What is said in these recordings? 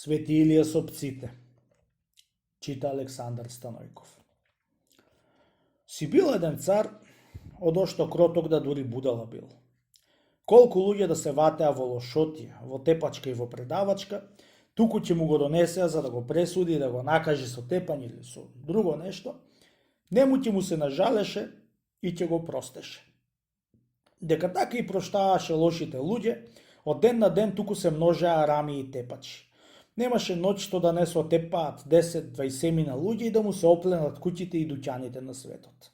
Свети Илија со пците. Чита Александар Станојков. Си бил еден цар, одошто кроток да дури будала бил. Колку луѓе да се ватеа во лошотија, во тепачка и во предавачка, туку ќе му го донесеа за да го пресуди и да го накаже со тепање или со друго нешто, нему ќе му се нажалеше и ќе го простеше. Дека така и проштаваше лошите луѓе, од ден на ден туку се множеа рами и тепачи. Немаше ноќ што да не се отепаат 10-20 луѓе и да му се опленат куќите и дуќаните на светот.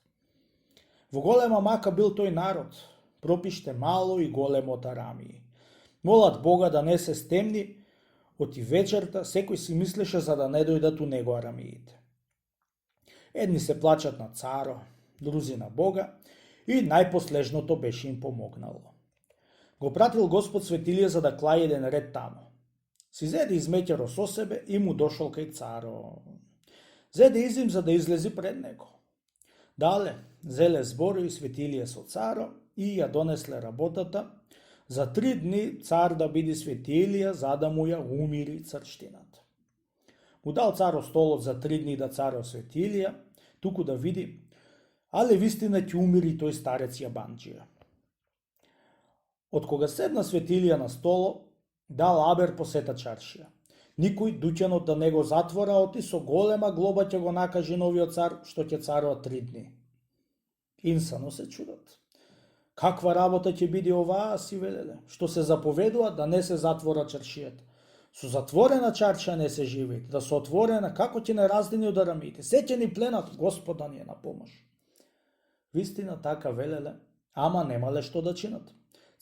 Во голема мака бил тој народ, пропиште мало и големо од арамии. Молат Бога да не се стемни, оти вечерта секој си мислеше за да не дојдат у него арамиите. Едни се плачат на царо, друзи на Бога и најпослежното беше им помогнало. Го пратил Господ Светилија за да клаи еден ред тамо. Си зеде измеќаро со себе и му дошол кај царо. Зеде изим за да излези пред него. Дале, зеле зборови Светилија со царо и ја донесле работата за 3 дни цар да биде Светилија за да му ја умири црштината. Му дал царо столот за 3 дни да царо Светилија, туку да види, але вистина ќе умири тој старец јабанџија. Од кога седна Светилија на столо, дал абер по сета чаршија. Никој дуќанот да не го затвора, оти со голема глоба ќе го накаже новиот цар, што ќе царува 3 дни. Инсано се чудат. Каква работа ќе биде оваа, си велеле, што се заповедува да не се затвора чаршијата. Со затворена чаршија не се живеете, да со отворена, како ќе не раздени од арамиите. Се ќе ни пленат, Господа ни е на помош. Вистина така велеле, ама немале што да чинат.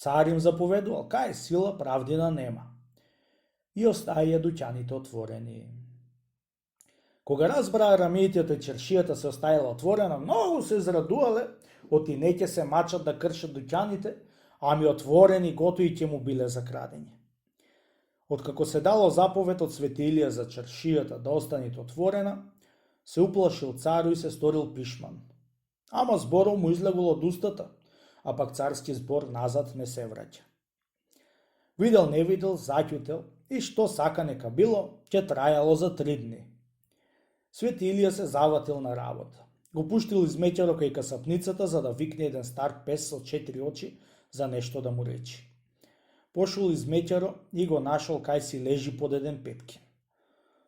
Цар им заповедувал, кај сила правдина нема. И остаја дуќаните отворени. Кога разбраа арамиите дека чаршијата се оставила отворена, многу се израдувале, оти не ќе се мачат да кршат дуќаните, ами отворени готови ќе му биле за крадење. Откако се дало заповед од Светилија за чаршијата да останете отворена, се уплашил цару и се сторил пишман. Ама зборов му излегол од устата, а пак царски збор назад не се враќа. Видел не видел, заќутел и што сака нека било, ќе трајало за 3 дни. Светилија се заватил на работа. Го пуштил измеќаро кај касапницата за да викне еден стар пес со 4 очи за нешто да му речи. Пошол измеќаро и го нашол кај си лежи под еден петкин.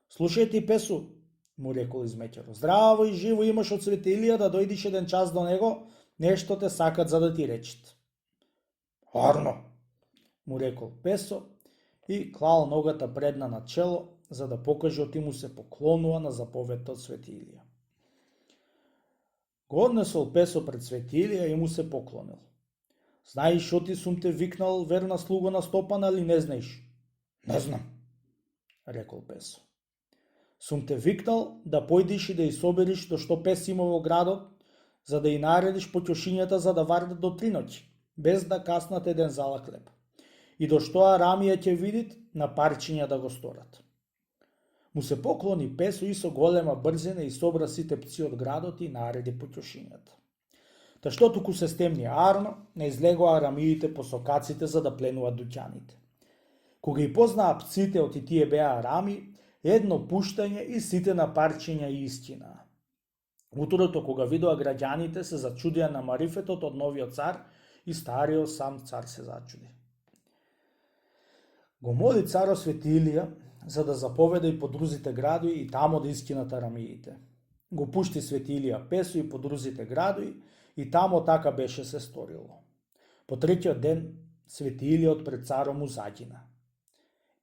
Слушај ти, песу, му рекол измеќаро, здраво и живо имаш од Светилија да дојдиш еден час до него, нешто те сакат за да ти речат. Арно, му рекол песо и клал ногата предна на чело, за да покаже оти му се поклонува на заповедта од Светилија. Го однесол песо пред Светилија и му се поклонил. Знаеш што ти сум те викнал верна слуга на Стопана или не знаеш? Не знам, рекол песо. Сум те викнал да појдеш и да собериш до што пес има во градот, за да и наредиш по ќошињата за да вардат до 3 ноќи, без да каснат еден залак хлеб. И до што арамија ќе видит, на парчиња да го сторат. Му се поклони песо и со голема брзина и собра сите пци од градот и нареди по ќошињата. Та што туку се стемни арно, не излегоа арамиите по сокаците за да пленуваат дуќаните. Кога и познаа пците од и тие беа арами, едно пуштање и сите на парчиња и искинаа. Утрото кога видоа граѓаните се зачудија на марифетот од новиот цар и стариот сам цар се зачуди. Го моли царо Светилија за да заповеда и по друзите градови и тамо да искинат арамиите. Го пушти Светилија песо и по друзите градови и тамо така беше се сторило. По 3-тиот ден Светилиот пред царо му загина.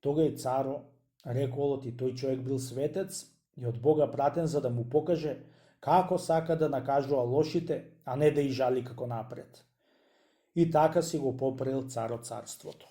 Тога и царо рекол оти тој човек бил светец и од Бога пратен за да му покаже како сака да накажува лошите, а не да и жали како напред. И така си го поправил царот царството.